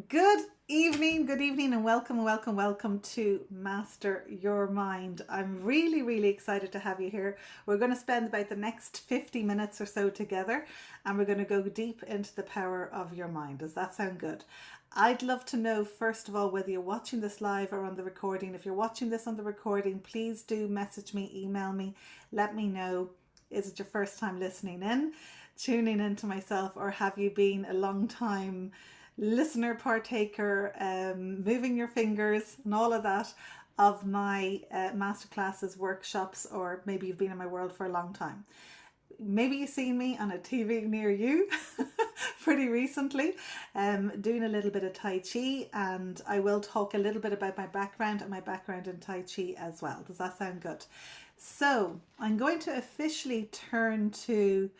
Good evening, and welcome to Master Your Mind. I'm really excited to have you here. We're going to spend about the next 50 minutes or so together, and we're going to go deep into the power of your mind. Does that sound good? I'd love to know, first of all, whether you're watching this live or on the recording. If you're watching this on the recording, please do message me, email me, let me know. Is it your first time listening in, tuning into myself, or have you been a long time listener, partaker, moving your fingers and all of that of my masterclasses, workshops, or maybe you've been in my world for a long time. Maybe you've seen me on a TV near you pretty recently, doing a little bit of Tai Chi, and I will talk a little bit about my background and my background in Tai Chi as well. Does that sound good? So I'm going to officially turn to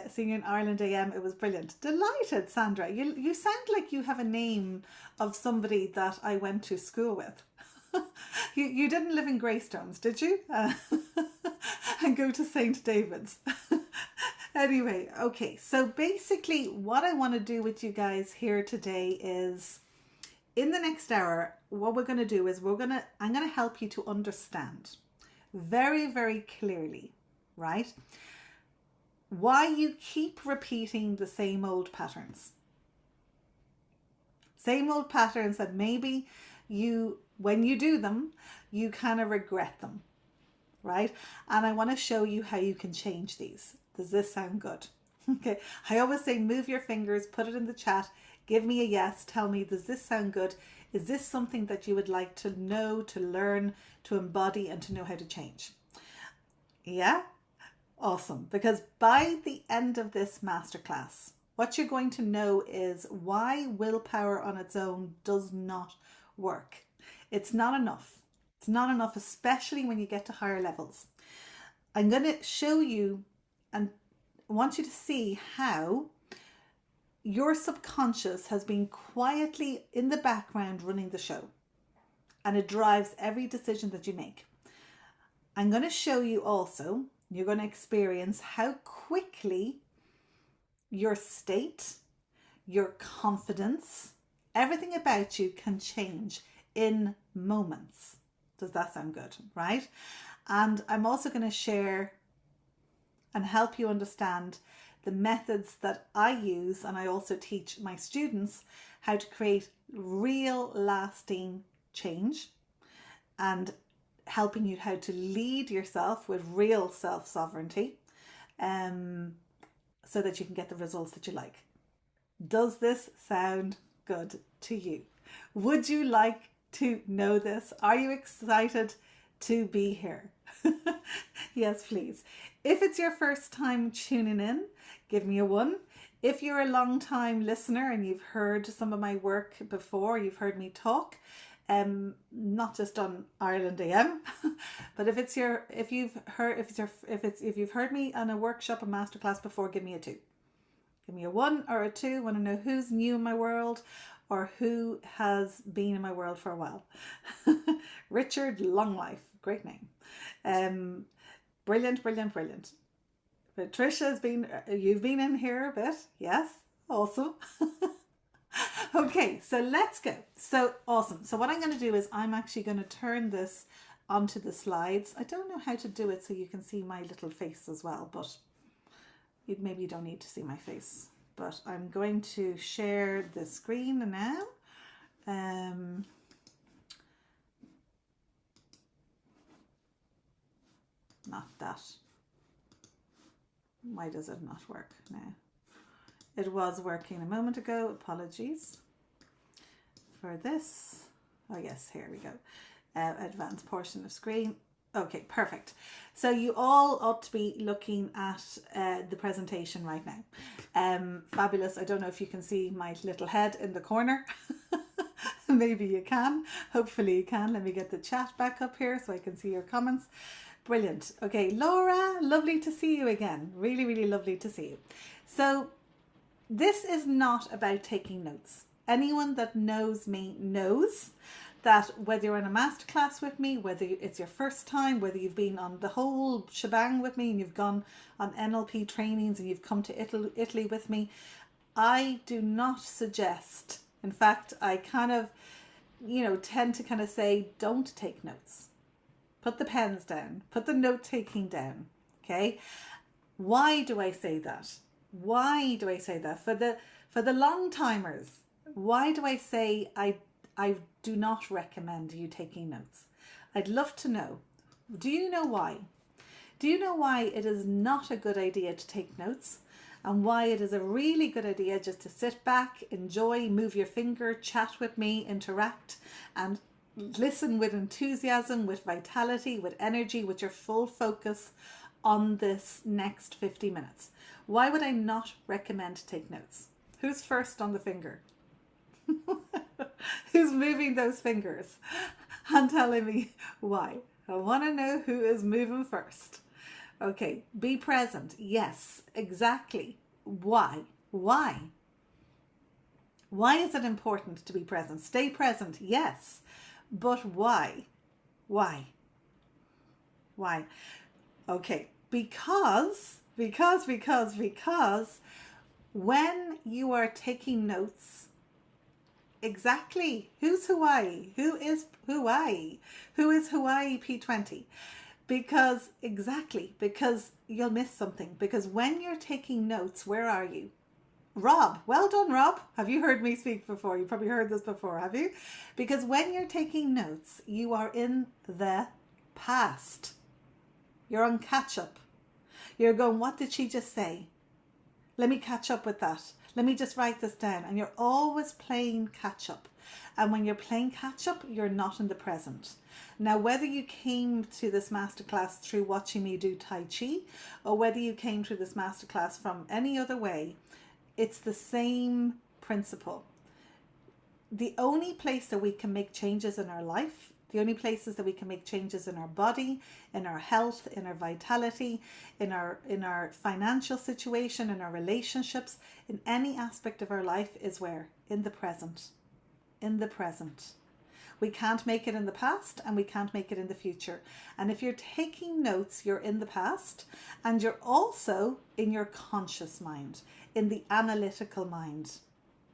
seeing you in Ireland AM. It was brilliant. Delighted, Sandra. You sound like you have a name of somebody that I went to school with. You didn't live in Greystones, did you? And go to St. David's. Anyway, okay. So basically what I want to do with you guys here today is, in the next hour, what we're going to do is I'm going to help you to understand very clearly, right, why you keep repeating the same old patterns. Same old patterns that maybe when you do them, you kind of regret them, right? And I want to show you how you can change these. Does this sound good? Okay. I always say, move your fingers, put it in the chat, give me a yes, tell me, does this sound good? Is this something that you would like to know, to learn, to embody, and to know how to change? Yeah? Awesome. Because by the end of this masterclass, what you're going to know is why willpower on its own does not work. It's not enough. It's not enough, especially when you get to higher levels. I'm going to show you and want you to see how your subconscious has been quietly in the background running the show, and it drives every decision that you make. I'm going to show you also, you're going to experience how quickly your state, your confidence, everything about you can change in moments. Does that sound good? Right? And I'm also going to share and help you understand the methods that I use, and I also teach my students how to create real lasting change, and helping you how to lead yourself with real self-sovereignty, so that you can get the results that you like. Does this sound good to you? Would you like to know this? Are you excited to be here? Yes, please. If it's your first time tuning in, give me a 1. If you're a long time listener and you've heard some of my work before, you've heard me talk, not just on Ireland AM, but if you've heard me on a workshop, a masterclass before, give me a 2. Give me a 1 or a 2. Want to know who's new in my world or who has been in my world for a while. Richard Longlife, great name. Brilliant. Patricia's you've been in here a bit. Yes, awesome. Okay, so let's go. So awesome. So what I'm going to do is I'm actually going to turn this onto the slides. I don't know how to do it so you can see my little face as well, but maybe you don't need to see my face. But I'm going to share the screen now. Not that. Why does it not work now? It was working a moment ago. Apologies for this. Oh yes, here we go. Advanced portion of screen. Okay, perfect. So you all ought to be looking at the presentation right now. Fabulous. I don't know if you can see my little head in the corner. Maybe you can. Hopefully you can. Let me get the chat back up here so I can see your comments. Brilliant. Okay, Laura, lovely to see you again. Really lovely to see you. So this is not about taking notes. Anyone that knows me knows that whether you're in a masterclass with me, whether it's your first time, whether you've been on the whole shebang with me and you've gone on NLP trainings and you've come to Italy with me, I do not suggest In fact, I kind of, tend to kind of say, don't take notes. Put the pens down, put the note taking down. Okay. Why do I say that? Why do I say that? For the long timers, why do I say I do not recommend you taking notes? I'd love to know. Do you know why? Do you know why it is not a good idea to take notes? And why it is a really good idea just to sit back, enjoy, move your finger, chat with me, interact, and listen with enthusiasm, with vitality, with energy, with your full focus on this next 50 minutes. Why would I not recommend to take notes? Who's first on the finger? Who's moving those fingers and telling me why? I want to know who is moving first. Okay, be present. Yes, exactly. Why? Why? Why is it important to be present? Stay present, yes. But why? Why? Why? Okay, because when you are taking notes, exactly, who's Hawaii? Who is Hawaii? Who is Hawaii P20? Because you'll miss something. Because when you're taking notes, where are you? Rob, well done, Rob. Have you heard me speak before? You probably heard this before, have you? Because when you're taking notes, you are in the past. You're on catch up. You're going, what did she just say? Let me catch up with that. Let me just write this down. And you're always playing catch up. And when you're playing catch up, you're not in the present. Now, whether you came to this masterclass through watching me do Tai Chi, or whether you came to this masterclass from any other way, it's the same principle. The only place that we can make changes in our life, the only places that we can make changes in our body, in our health, in our vitality, in our financial situation, in our relationships, in any aspect of our life is where? In the present. In the present. We can't make it in the past and we can't make it in the future. And if you're taking notes, you're in the past and you're also in your conscious mind, in the analytical mind.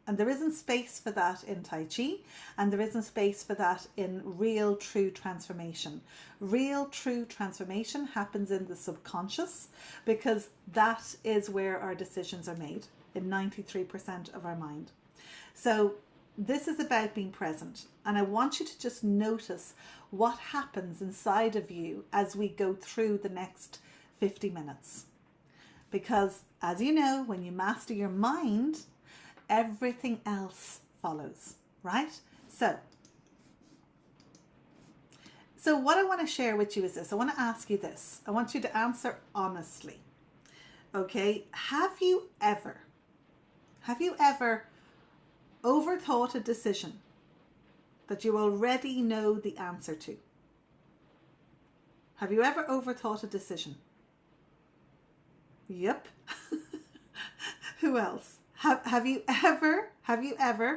And there isn't space for that in Tai Chi, and there isn't space for that in real true transformation. Real true transformation happens in the subconscious because that is where our decisions are made, in 93% of our mind. So this is about being present, and I want you to just notice what happens inside of you as we go through the next 50 minutes. Because as you know, when you master your mind, everything else follows, right? So what I want to share with you is this. I want to ask you this. I want you to answer honestly. Okay, have you ever overthought a decision that you already know the answer to? Have you ever overthought a decision? Yep. Who else? Have you ever,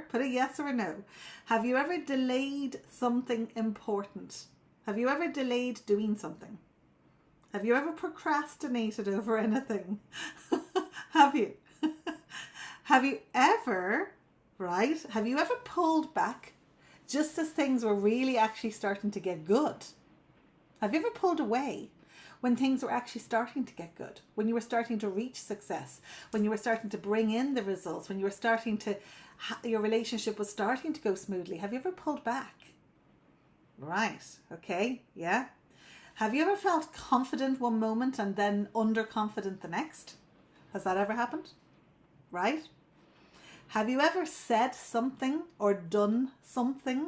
put a yes or a no, have you ever delayed something important? Have you ever delayed doing something? Have you ever procrastinated over anything? Have you? Have you ever, right? Have you ever pulled back just as things were really actually starting to get good? Have you ever pulled away when things were actually starting to get good, when you were starting to reach success, when you were starting to bring in the results, when you were starting to, your relationship was starting to go smoothly? Have you ever pulled back? Right. Okay. Yeah. Have you ever felt confident one moment and then underconfident the next? Has that ever happened? Right. Have you ever said something or done something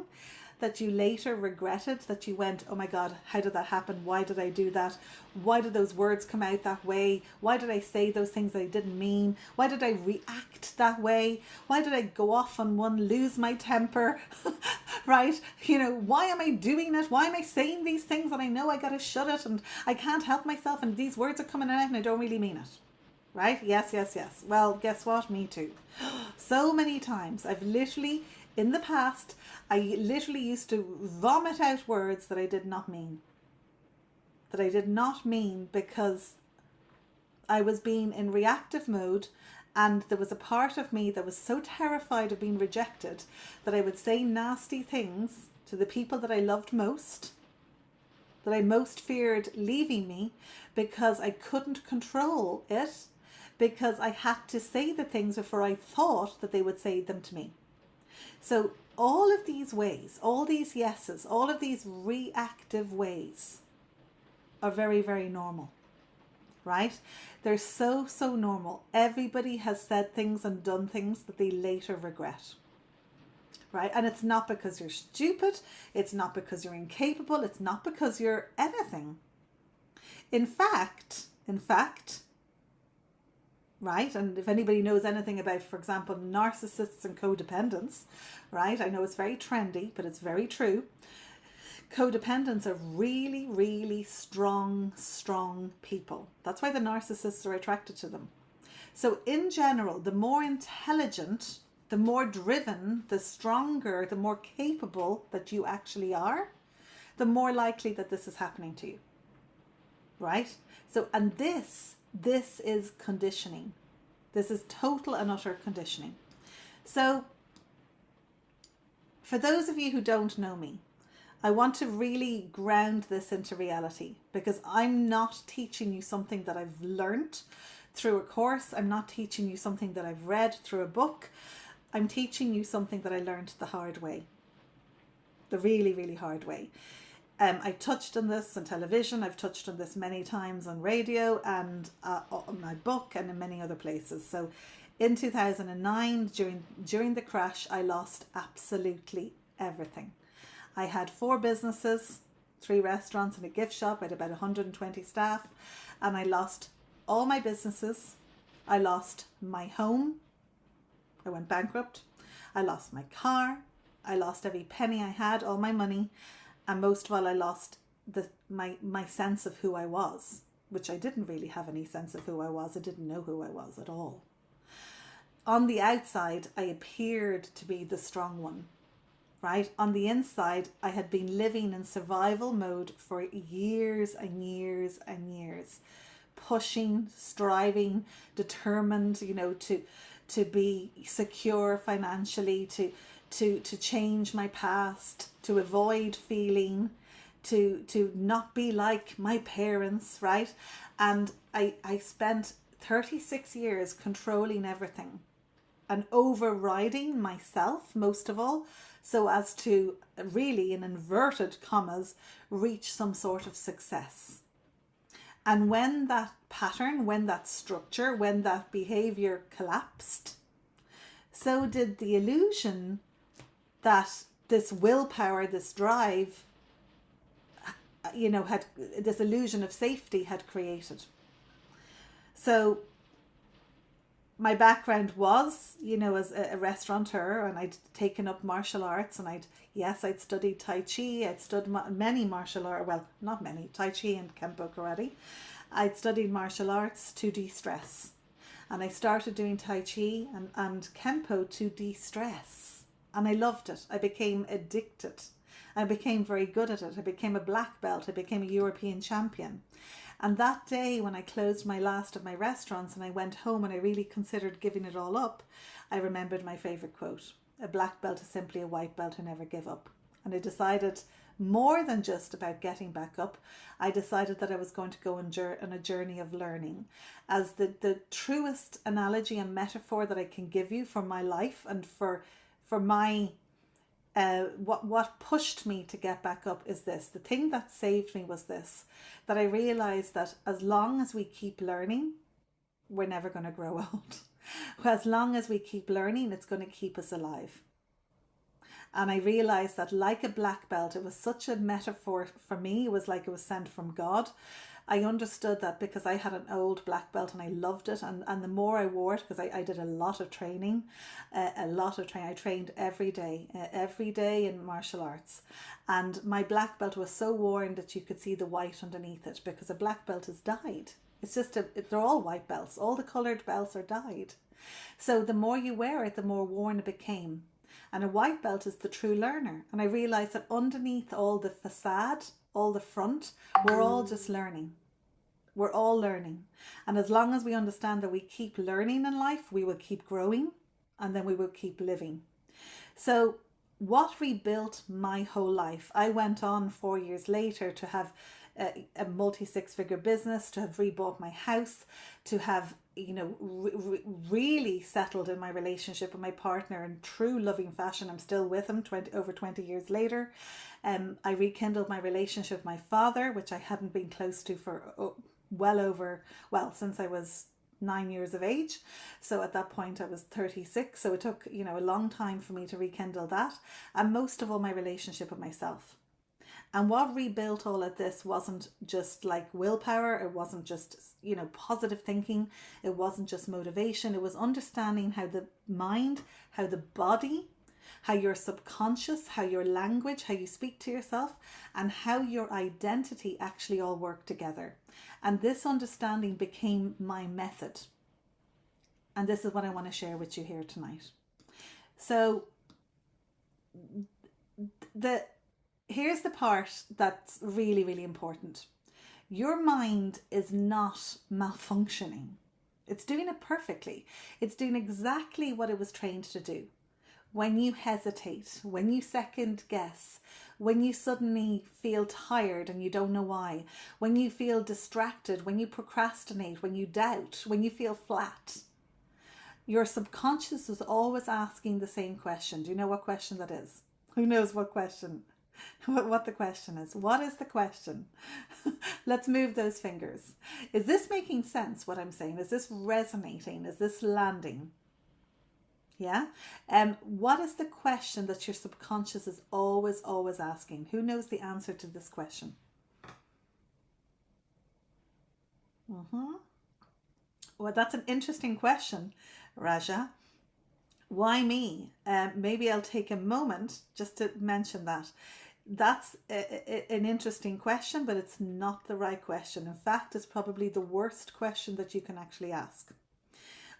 that you later regretted, that you went, oh my God, how did that happen? Why did I do that? Why did those words come out that way? Why did I say those things that I didn't mean? Why did I react that way? Why did I go off on one, lose my temper? Right? Why am I doing it? Why am I saying these things and I know I got to shut it and I can't help myself and these words are coming out and I don't really mean it? Right? Yes. Well, guess what? Me too. So many times I've literally, in the past, I literally used to vomit out words that I did not mean. That I did not mean because I was being in reactive mode And there was a part of me that was so terrified of being rejected that I would say nasty things to the people that I loved most, that I most feared leaving me, because I couldn't control it, because I had to say the things before I thought that they would say them to me. So all of these ways, all these yeses, all of these reactive ways are very, very normal, right? They're so, so normal. Everybody has said things and done things that they later regret, right? And it's not because you're stupid. It's not because you're incapable. It's not because you're anything. In fact, right? And if anybody knows anything about, for example, narcissists and codependents, right? I know it's very trendy, but it's very true. Codependents are really, really strong people. That's why the narcissists are attracted to them. So in general, the more intelligent, the more driven, the stronger, the more capable that you actually are, the more likely that this is happening to you, right? So, and this is conditioning. This is total and utter conditioning. So for those of you who don't know me, I want to really ground this into reality, because I'm not teaching you something that I've learned through a course. I'm not teaching you something that I've read through a book. I'm teaching you something that I learned the hard way, the really, really hard way. I touched on this on television. I've touched on this many times on radio and on my book and in many other places. So in 2009, during the crash, I lost absolutely everything. I had 4 businesses, 3 restaurants and a gift shop. I had about 120 staff, and I lost all my businesses. I lost my home. I went bankrupt. I lost my car. I lost every penny I had, all my money. And most of all, I lost my sense of who I was, which I didn't really have any sense of who I was. I didn't know who I was at all. On the outside, I appeared to be the strong one, right? On the inside, I had been living in survival mode for years and years and years, pushing, striving, determined, to be secure financially, to change my past, to avoid feeling, to not be like my parents, right? And I spent 36 years controlling everything and overriding myself, most of all, so as to really, in inverted commas, reach some sort of success. And when that pattern, when that structure, when that behavior collapsed, so did the illusion that this willpower, this drive, had this illusion of safety had created. So my background was, as a restaurateur, and I'd taken up martial arts, and I'd studied Tai Chi. I'd studied many martial arts, well, not many, Tai Chi and Kempo Karate. I'd studied martial arts to de-stress. And I started doing Tai Chi and Kempo to de-stress. And I loved it. I became addicted. I became very good at it. I became a black belt. I became a European champion. And that day when I closed my last of my restaurants and I went home and I really considered giving it all up, I remembered my favourite quote: "A black belt is simply a white belt who never give up." And I decided, more than just about getting back up, I decided that I was going to go on a journey of learning. As the truest analogy and metaphor that I can give you for my life and for my what pushed me to get back up is this. The thing that saved me was this, that I realized that as long as we keep learning, we're never going to grow old. As long as we keep learning, it's going to keep us alive. And I realized that, like a black belt, it was such a metaphor for me. It was like it was sent from God. I understood that because I had an old black belt and I loved it. And the more I wore it, because I did a lot of training, I trained every day in martial arts. And my black belt was so worn that you could see the white underneath it, because a black belt is dyed. It's just, they're all white belts. All the coloured belts are dyed. So the more you wear it, the more worn it became. And a white belt is the true learner. And I realised that underneath all the facade, all the front, we're all just learning. We're all learning. And as long as we understand that we keep learning in life, we will keep growing, and then we will keep living. So what rebuilt my whole life? I went on 4 years later to have a multi six-figure business, to have rebought my house, to have, really settled in my relationship with my partner in true loving fashion. I'm still with him over 20 years later. I rekindled my relationship with my father, which I hadn't been close to for since I was 9 years of age. So at that point I was 36. So it took, a long time for me to rekindle that. And most of all, my relationship with myself. And what rebuilt all of this wasn't just like willpower. It wasn't just, positive thinking. It wasn't just motivation. It was understanding how the mind, how the body, how your subconscious, how your language, how you speak to yourself, and how your identity actually all work together. And this understanding became my method. And this is what I want to share with you here tonight. So here's the part that's really, really important. Your mind is not malfunctioning. It's doing it perfectly. It's doing exactly what it was trained to do. When you hesitate, when you second guess, when you suddenly feel tired and you don't know why, when you feel distracted, when you procrastinate, when you doubt, when you feel flat, your subconscious is always asking the same question. Do you know what question that is? Who knows what question? What the question is? What is the question? Let's move those fingers. Is this making sense, what I'm saying? Is this resonating? Is this landing? Yeah. What is the question that your subconscious is always, always asking? Who knows the answer to this question? Well, that's an interesting question, Raja. Why me? Maybe I'll take a moment just to mention that. That's an interesting question, but it's not the right question. In fact, it's probably the worst question that you can actually ask.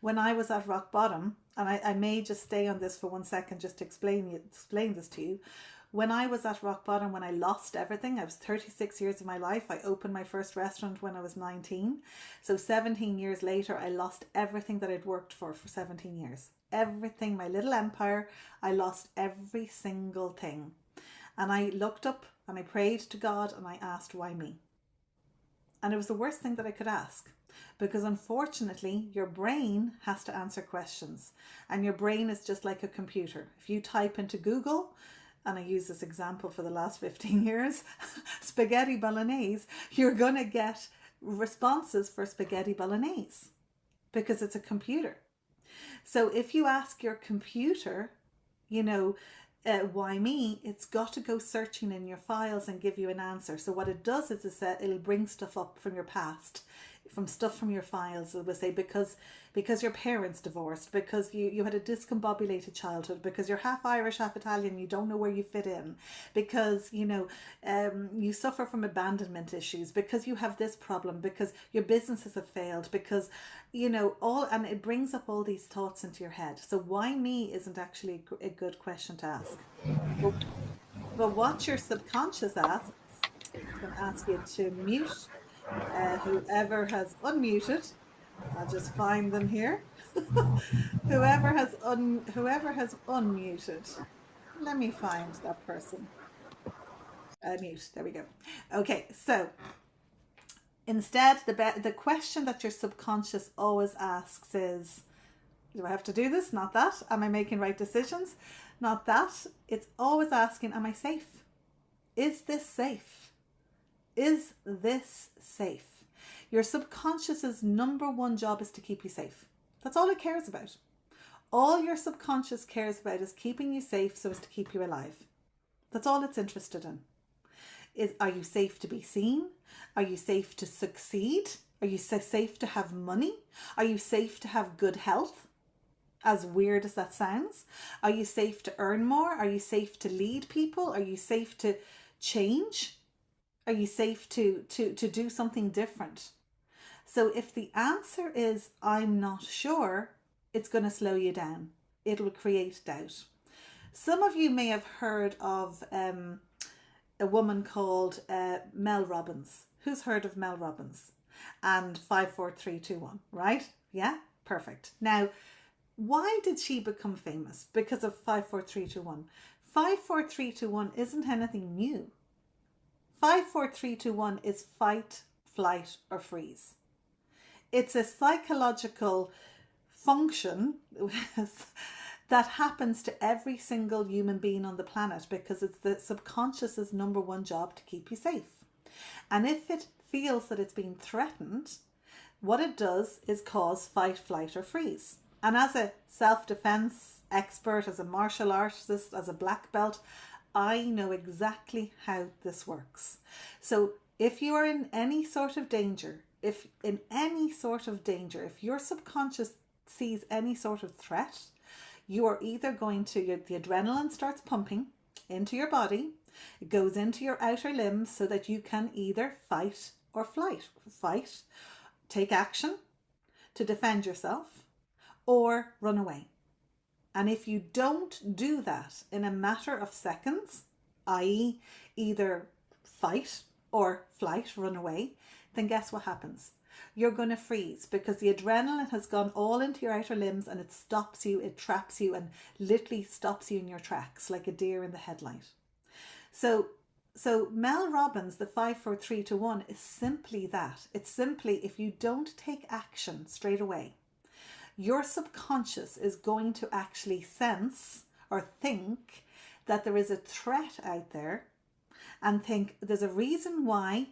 When I was at rock bottom, and I may just stay on this for 1 second just to explain this to you. When I was at rock bottom, when I lost everything, I was 36 years of my life. I opened my first restaurant when I was 19. So 17 years later, I lost everything that I'd worked for 17 years. Everything, my little empire, I lost every single thing. And I looked up and I prayed to God and I asked, why me? And it was the worst thing that I could ask. Because unfortunately, your brain has to answer questions. And your brain is just like a computer. If you type into Google, and I use this example for the last 15 years, spaghetti bolognese, you're going to get responses for spaghetti bolognese. Because it's a computer. So if you ask your computer, why me, it's got to go searching in your files and give you an answer. So what it does is it'll bring stuff up from your past, from stuff from your files. It will say because your parents divorced, because you had a discombobulated childhood, because you're half Irish, half Italian, you don't know where you fit in, because you suffer from abandonment issues, because you have this problem, because your businesses have failed, because and it brings up all these thoughts into your head. So why me isn't actually a good question to ask. But what your subconscious asks, I'm going to ask you to mute whoever has unmuted. I'll just find them here. whoever has unmuted. Let me find that person. Mute. There we go. Okay, so instead, the question that your subconscious always asks is, do I have to do this? Not that. Am I making right decisions? Not that. It's always asking, am I safe? Is this safe? Is this safe? Your subconscious's number one job is to keep you safe. That's all it cares about. All your subconscious cares about is keeping you safe so as to keep you alive. That's all it's interested in. Are you safe to be seen? Are you safe to succeed? Are you safe to have money? Are you safe to have good health? As weird as that sounds. Are you safe to earn more? Are you safe to lead people? Are you safe to change? Are you safe to do something different? So if the answer is, I'm not sure, it's going to slow you down. It will create doubt. Some of you may have heard of a woman called Mel Robbins. Who's heard of Mel Robbins? and 5, 4, 3, 2, 1, right? Yeah, perfect. Now, why did she become famous? Because of 5, 4, 3, 2, 1. 5, 4, 3, 2, 1 isn't anything new. 5, 4, 3, 2, 1 is fight, flight, or freeze. It's a psychological function that happens to every single human being on the planet because it's the subconscious's number one job to keep you safe. And if it feels that it's being threatened, what it does is cause fight, flight, or freeze. And as a self-defense expert, as a martial artist, as a black belt, I know exactly how this works. So if you are in any sort of danger, if your subconscious sees any sort of threat, you are either going to, the adrenaline starts pumping into your body, it goes into your outer limbs so that you can either fight or flight. Fight, take action to defend yourself, or run away. And if you don't do that in a matter of seconds, i.e. either fight or flight, run away, then guess what happens? You're going to freeze because the adrenaline has gone all into your outer limbs and it stops you, it traps you, and literally stops you in your tracks like a deer in the headlight. So Mel Robbins, the 5, 4, 3, 2, 1 is simply that. It's simply if you don't take action straight away, your subconscious is going to actually sense or think that there is a threat out there and think there's a reason why,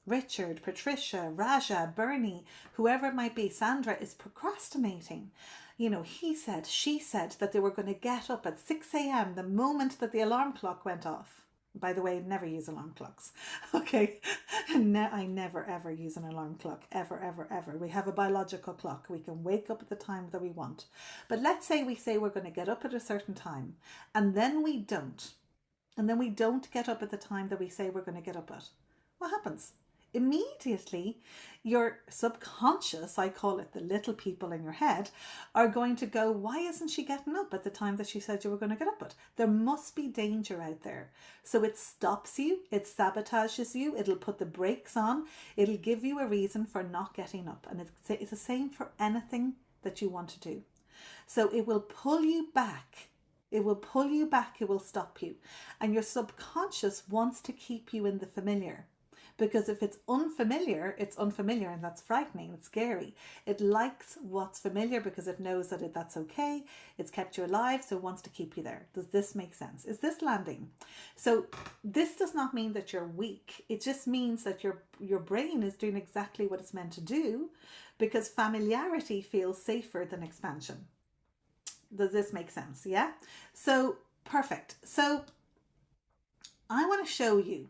Richard, Patricia, Raja, Bernie, whoever it might be, Sandra is procrastinating. He said, she said that they were going to get up at 6 a.m. the moment that the alarm clock went off. By the way, never use alarm clocks. Okay. I never, ever use an alarm clock. Ever, ever, ever. We have a biological clock. We can wake up at the time that we want. But let's say we say we're going to get up at a certain time and then we don't. And then we don't get up at the time that we say we're going to get up at. What happens? Immediately, your subconscious, I call it the little people in your head, are going to go, why isn't she getting up at the time that she said you were going to get up at? There must be danger out there. So it stops you, it sabotages you, it'll put the brakes on, it'll give you a reason for not getting up. And it's the same for anything that you want to do. So it will pull you back. It will pull you back, it will stop you. And your subconscious wants to keep you in the familiar. Because if it's unfamiliar and that's frightening, it's scary. It likes what's familiar because it knows that that's okay. It's kept you alive, so it wants to keep you there. Does this make sense? Is this landing? So this does not mean that you're weak. It just means that your brain is doing exactly what it's meant to do because familiarity feels safer than expansion. Does this make sense? Yeah? So perfect. So I want to show you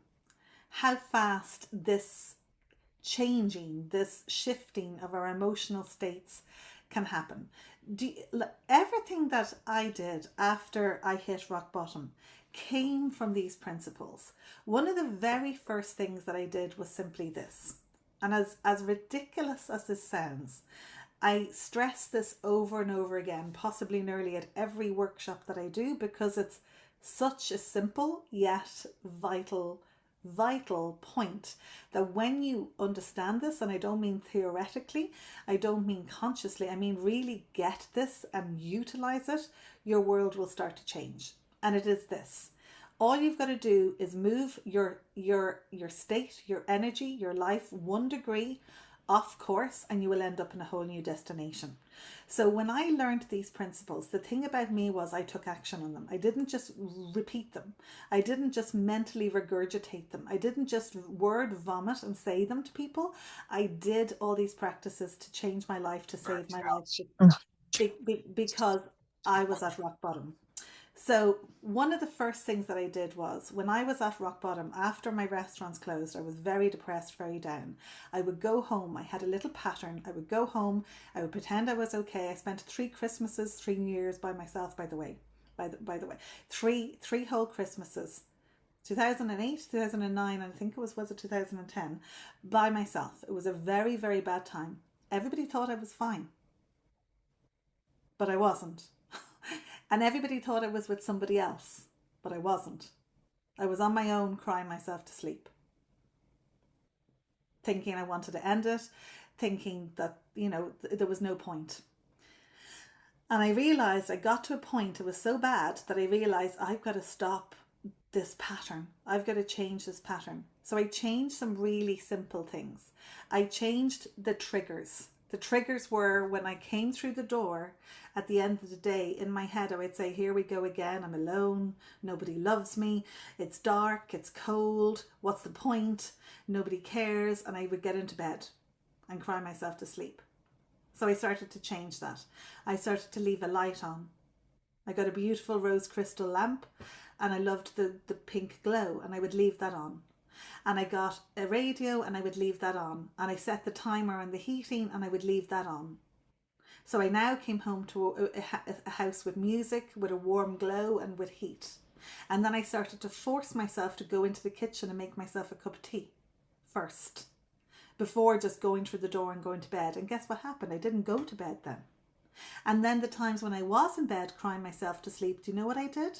how fast this changing, this shifting of our emotional states can happen. Everything that I did after I hit rock bottom came from these principles. One of the very first things that I did was simply this. And as ridiculous as this sounds, I stress this over and over again, possibly nearly at every workshop that I do, because it's such a simple yet vital point that when you understand this, and I don't mean theoretically, I don't mean consciously, I mean really get this and utilize it, your world will start to change. And it is this. All you've got to do is move your state, your energy, your life 1 degree off course and you will end up in a whole new destination. So when I learned these principles, the thing about me was I took action on them. I didn't just repeat them. I didn't just mentally regurgitate them. I didn't just word vomit and say them to people. I did all these practices to change my life, to save my life, because I was at rock bottom. So one of the first things that I did was when I was at rock bottom, after my restaurants closed, I was very depressed, very down. I would go home. I had a little pattern. I would go home. I would pretend I was okay. I spent 3 Christmases, 3 New Years by myself, by the way, three whole Christmases, 2008, 2009, and I think was it 2010, by myself. It was a very, very bad time. Everybody thought I was fine, but I wasn't. And everybody thought I was with somebody else, but I wasn't. I was on my own crying myself to sleep. thinking I wanted to end it, thinking that, there was no point. And I realized I got to a point, it was so bad that I realized I've got to stop this pattern. I've got to change this pattern. So I changed some really simple things. I changed the triggers. The triggers were when I came through the door at the end of the day, in my head, I would say, here we go again. I'm alone. Nobody loves me. It's dark. It's cold. What's the point? Nobody cares. And I would get into bed and cry myself to sleep. So I started to change that. I started to leave a light on. I got a beautiful rose crystal lamp and I loved the pink glow, and I would leave that on. And I got a radio and I would leave that on. And I set the timer on the heating and I would leave that on. So I now came home to a house with music, with a warm glow and with heat. And then I started to force myself to go into the kitchen and make myself a cup of tea first, before just going through the door and going to bed. And guess what happened? I didn't go to bed then. And then the times when I was in bed crying myself to sleep, do you know what I did?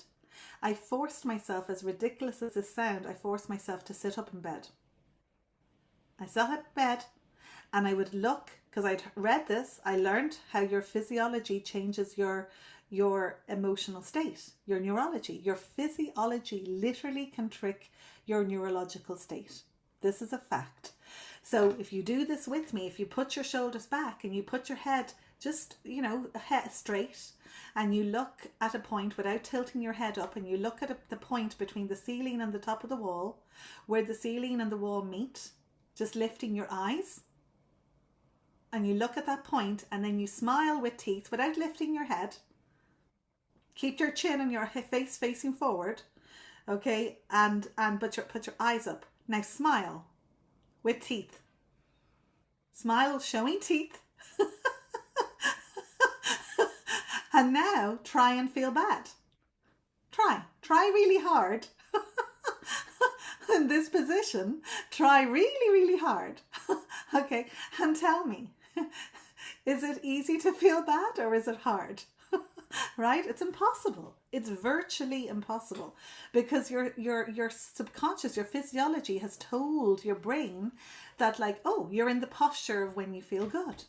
I forced myself, as ridiculous as this sounds, I forced myself to sit up in bed. I sat up in bed and I would look, because I'd read this, I learned how your physiology changes your emotional state, your neurology. Your physiology literally can trick your neurological state. This is a fact. So if you do this with me, if you put your shoulders back and you put your head just, head straight, and you look at a point without tilting your head up, and you look at the point between the ceiling and the top of the wall, where the ceiling and the wall meet, just lifting your eyes, and you look at that point, and then you smile with teeth without lifting your head. Keep your chin and your face facing forward, okay, and put your eyes up. Now smile with teeth. Smile showing teeth. And now try and feel bad. Try really hard. In this position, try really, really hard. Okay, and tell me, is it easy to feel bad or is it hard? Right? It's impossible. It's virtually impossible, because your subconscious, your physiology has told your brain that, like, oh, you're in the posture of when you feel good.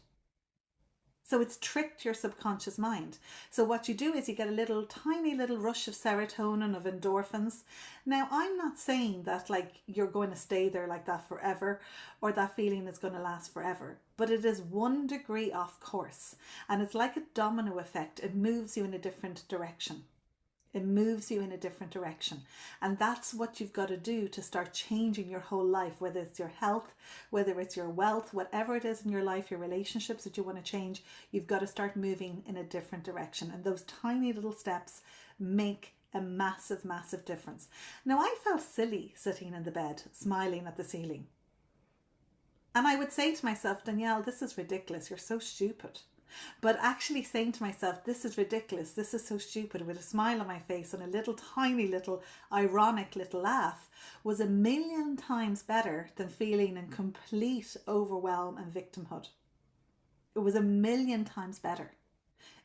So it's tricked your subconscious mind. So what you do is you get a tiny little rush of serotonin, of endorphins. Now, I'm not saying that like you're going to stay there like that forever, or that feeling is going to last forever, but it is 1 degree off course. And it's like a domino effect. It moves you in a different direction. It moves you in a different direction. And that's what you've got to do to start changing your whole life, whether it's your health, whether it's your wealth, whatever it is in your life, your relationships that you want to change, you've got to start moving in a different direction. And those tiny little steps make a massive, massive difference. Now, I felt silly sitting in the bed, smiling at the ceiling. And I would say to myself, Danielle, this is ridiculous. You're so stupid. But actually saying to myself, this is ridiculous, this is so stupid, with a smile on my face and a tiny little ironic little laugh, was 1,000,000 times better than feeling in complete overwhelm and victimhood. It was 1,000,000 times better.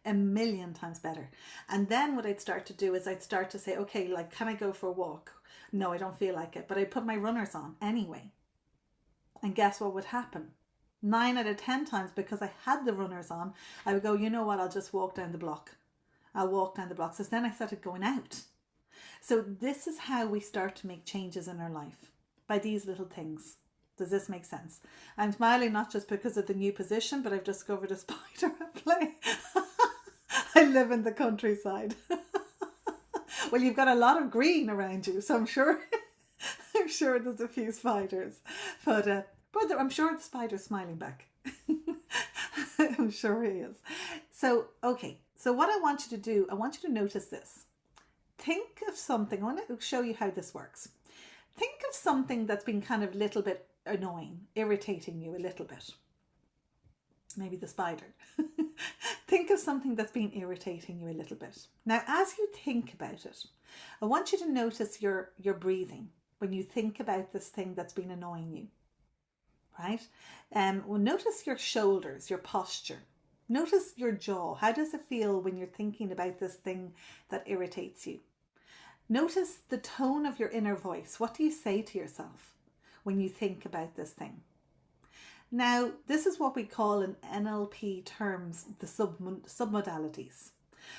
1,000,000 times better. And then what I'd start to do is I'd start to say, okay, like, can I go for a walk? No, I don't feel like it, but I'd put my runners on anyway. And guess what would happen? 9 out of 10 times, because I had the runners on, I would go, you know what, I'll just walk down the block. I'll walk down the block. So then I started going out. So this is how we start to make changes in our life, by these little things. Does this make sense? I'm smiling not just because of the new position, but I've discovered a spider at play. I live in the countryside. Well, you've got a lot of green around you, so I'm sure there's a few spiders. But I'm sure the spider's smiling back. I'm sure he is. So, okay. So what I want you to do, I want you to notice this. Think of something. I want to show you how this works. Think of something that's been kind of a little bit annoying, irritating you a little bit. Maybe the spider. Think of something that's been irritating you a little bit. Now, as you think about it, I want you to notice your breathing when you think about this thing that's been annoying you. Right? Well, notice your shoulders, your posture. Notice your jaw. How does it feel when you're thinking about this thing that irritates you? Notice the tone of your inner voice. What do you say to yourself when you think about this thing? Now, this is what we call in NLP terms the submodalities.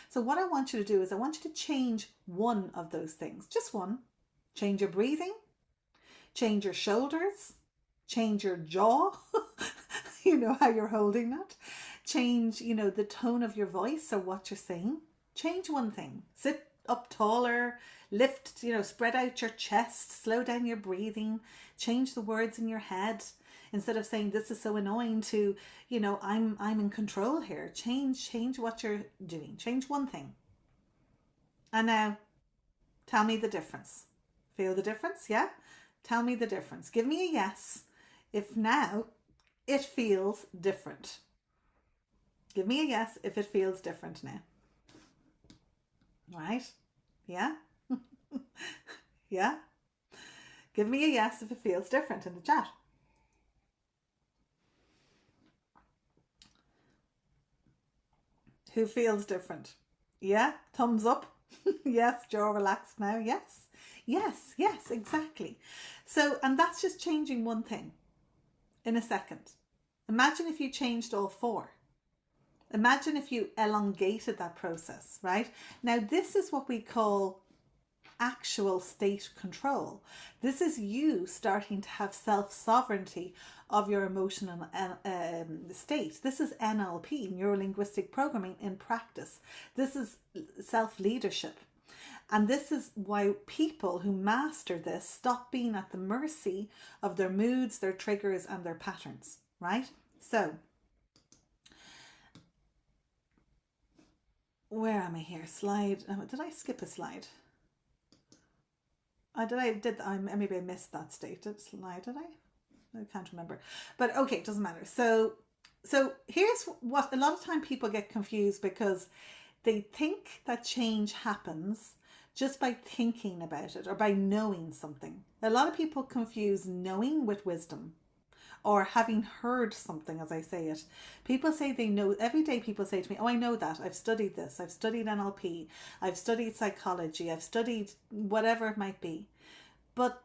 So, what I want you to do is I want you to change one of those things, just one. Change your breathing, change your shoulders, change your jaw, you know, how you're holding that, change, you know, the tone of your voice or what you're saying. Change one thing. Sit up taller, lift, you know, spread out your chest, slow down your breathing, change the words in your head. Instead of saying this is so annoying to, you know, I'm in control here. Change what you're doing. Change one thing. And now tell me the difference. Feel the difference? Yeah? Tell me the difference. Give me a yes if now it feels different. Give me a yes if it feels different now. Right? Yeah? Yeah? Give me a yes if it feels different in the chat. Who feels different? Yeah? Thumbs up? Yes, jaw relaxed now. Yes. Yes, yes, exactly. So, and that's just changing one thing in a second. Imagine if you changed all four. Imagine if you elongated that process, right? Now, this is what we call actual state control. This is you starting to have self-sovereignty of your emotional state. This is NLP, neuro-linguistic programming in practice. This is self-leadership. And this is why people who master this stop being at the mercy of their moods, their triggers, and their patterns, right? So, where am I here? Slide. Did I skip a slide? Maybe I missed that slide, did I? I can't remember. But okay, it doesn't matter. So here's what a lot of time people get confused because they think that change happens just by thinking about it or by knowing something. A lot of people confuse knowing with wisdom or having heard something, as I say it. People say they know. Every day people say to me, oh, I know that. I've studied this. I've studied NLP. I've studied psychology. I've studied whatever it might be. But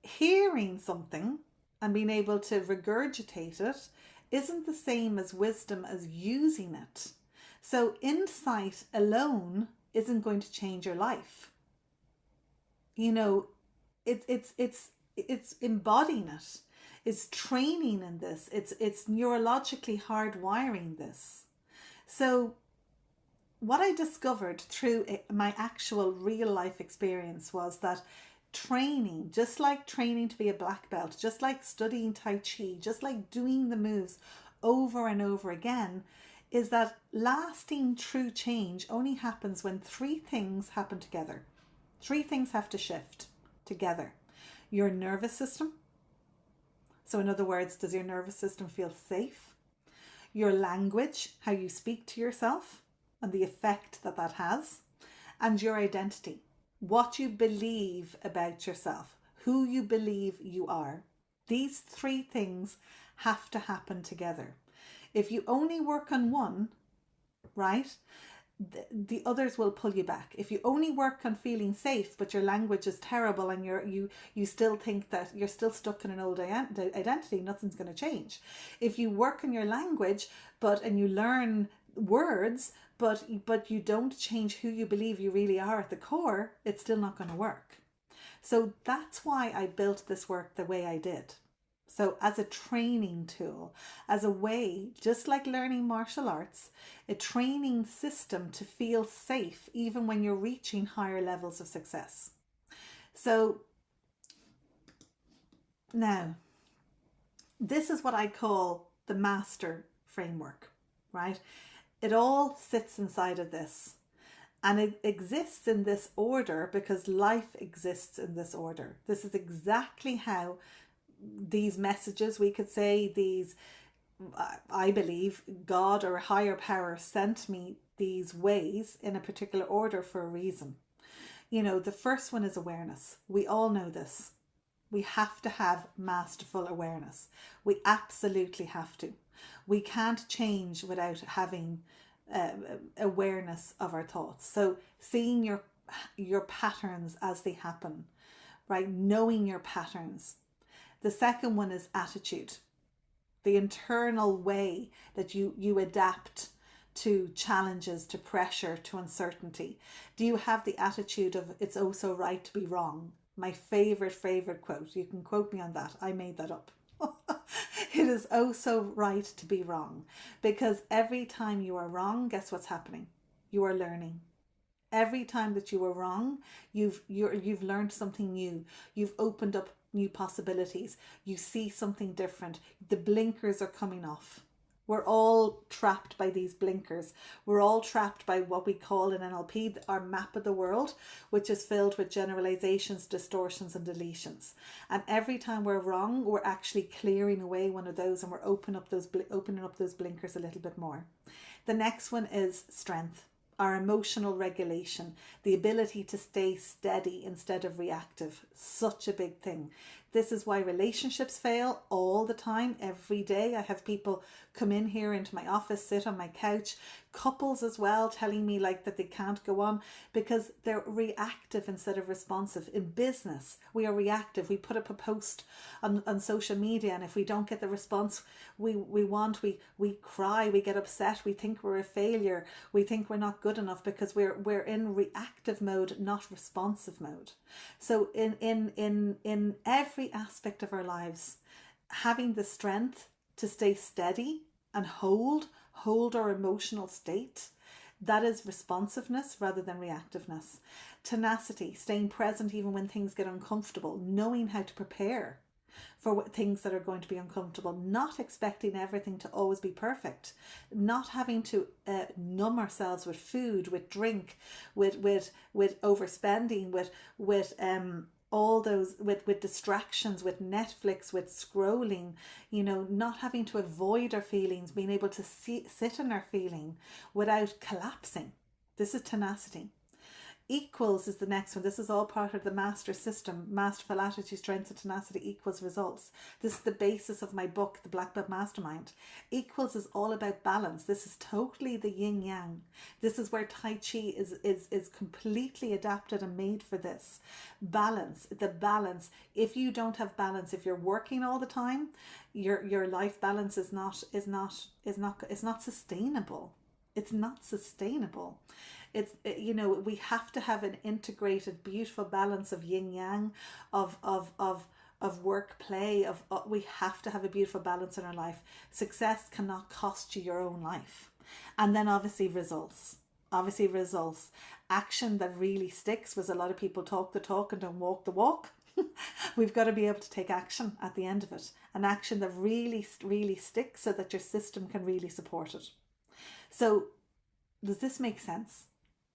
hearing something and being able to regurgitate it isn't the same as wisdom as using it. So insight alone isn't going to change your life. You know, it's embodying it. It's training in this. It's neurologically hardwiring this. So what I discovered through my actual real life experience was that training, just like training to be a black belt, just like studying Tai Chi, just like doing the moves over and over again, is that lasting true change only happens when three things happen together. Three things have to shift together. Your nervous system. So in other words, does your nervous system feel safe? Your language, how you speak to yourself and the effect that that has. And your identity, what you believe about yourself, who you believe you are. These three things have to happen together. If you only work on one, right, the others will pull you back. If you only work on feeling safe, but your language is terrible and you still think that you're still stuck in an old identity, nothing's going to change. If you work on your language, and you learn words, but you don't change who you believe you really are at the core, it's still not going to work. So that's why I built this work the way I did. So as a training tool, as a way, just like learning martial arts, a training system to feel safe even when you're reaching higher levels of success. So now, this is what I call the master framework, right? It all sits inside of this. And it exists in this order because life exists in this order. This is exactly how these messages, we could say, I believe God or a higher power sent me these ways in a particular order for a reason. You know, the first one is awareness. We all know this. We have to have masterful awareness. We absolutely have to. We can't change without having awareness of our thoughts. So seeing your patterns as they happen, right? Knowing your patterns. The second one is attitude. the internal way that you adapt to challenges, to pressure, to uncertainty? Do you have the attitude of it's oh so right to be wrong? My favorite quote. You can quote me on that. I made that up. It is oh so right to be wrong, because every time you are wrong, guess what's happening? You are learning. Every time that you were wrong, you've learned something new. You've opened up new possibilities. You see something different. The blinkers are coming off. We're all trapped by these blinkers. We're all trapped by what we call in NLP our map of the world, which is filled with generalizations, distortions, and deletions. And every time we're wrong, we're actually clearing away one of those, and we're opening up those blinkers a little bit more. The next one is strength. Our emotional regulation, the ability to stay steady instead of reactive. Such a big thing. This is why relationships fail all the time, every day. I have people come in here into my office, sit on my couch, couples as well, telling me like that they can't go on because they're reactive instead of responsive. In business, we are reactive. We put up a post on social media, and if we don't get the response we cry, we get upset, we think we're a failure, we think we're not good enough because we're in reactive mode, not responsive mode. So in every aspect of our lives, having the strength to stay steady and hold our emotional state, that is responsiveness rather than reactiveness. Tenacity, staying present even when things get uncomfortable, knowing how to prepare for things that are going to be uncomfortable, not expecting everything to always be perfect, not having to numb ourselves with food, with drink, with overspending, with all those, with distractions, with Netflix, with scrolling, not having to avoid our feelings, being able to sit in our feeling without collapsing. This is tenacity. Equals is the next one. This is all part of the master system. Masterful attitude, strength, and tenacity equals results. This is the basis of my book, the Blackbelt Mastermind. Equals is all about balance. This is totally the yin yang. This is where Tai Chi is completely adapted and made for this. Balance, the balance. If you don't have balance, if you're working all the time, your life balance is not sustainable. It's not sustainable. We have to have an integrated, beautiful balance of yin yang, of work, play, we have to have a beautiful balance in our life. Success cannot cost you your own life. And then obviously results. Action that really sticks, was a lot of people talk the talk and don't walk the walk. We've got to be able to take action at the end of it. An action that really, really sticks so that your system can really support it. So does this make sense?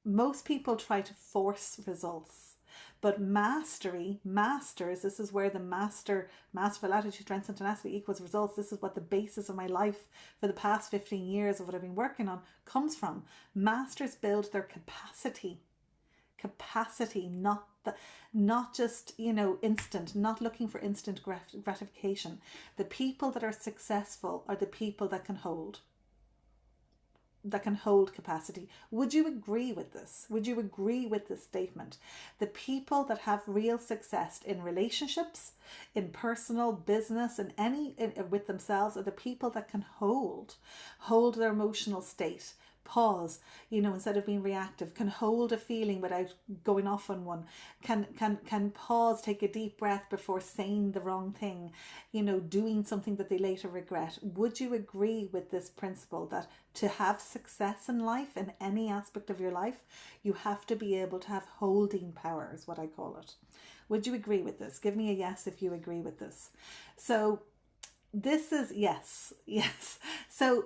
Most people try to force results, but masters, this is where the masterful attitude, strength, and tenacity equals results. This is what the basis of my life for the past 15 years of what I've been working on comes from. Masters build their capacity, not just, instant, not looking for instant gratification. The people that are successful are the people that can hold capacity. Would you agree with this? Would you agree with this statement? The people that have real success in relationships, in personal business, with themselves, are the people that can hold their emotional state. Pause, instead of being reactive, can hold a feeling without going off on one, can pause, take a deep breath before saying the wrong thing, doing something that they later regret. Would you agree with this principle that to have success in life, in any aspect of your life, you have to be able to have holding power, is what I call it? Would you agree with this? Give me a yes if you agree with this. So this is yes. So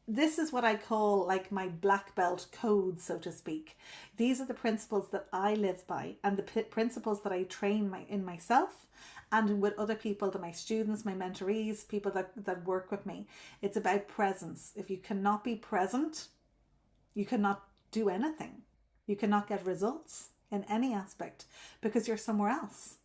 this is what I call like my black belt code, so to speak. These are the principles that I live by, and the principles that I train in myself and with other people, my students, my mentorees, people that work with me. It's about presence. If you cannot be present, you cannot do anything. You cannot get results in any aspect because you're somewhere else.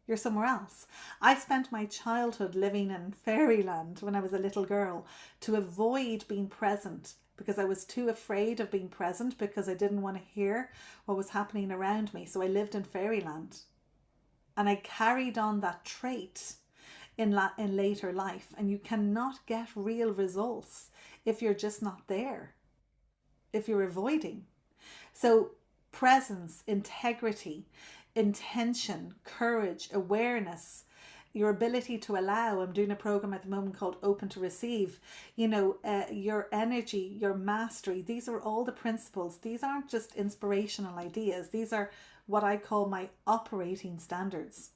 You're somewhere else. I spent my childhood living in fairyland when I was a little girl to avoid being present, because I was too afraid of being present, because I didn't want to hear what was happening around me. So I lived in fairyland, and I carried on that trait in later life, and you cannot get real results if you're just not there, if you're avoiding. So presence, integrity, intention, courage, awareness, your ability to allow. I'm doing a program at the moment called Open to Receive. Your energy, your mastery. These are all the principles. These aren't just inspirational ideas. These are what I call my operating standards.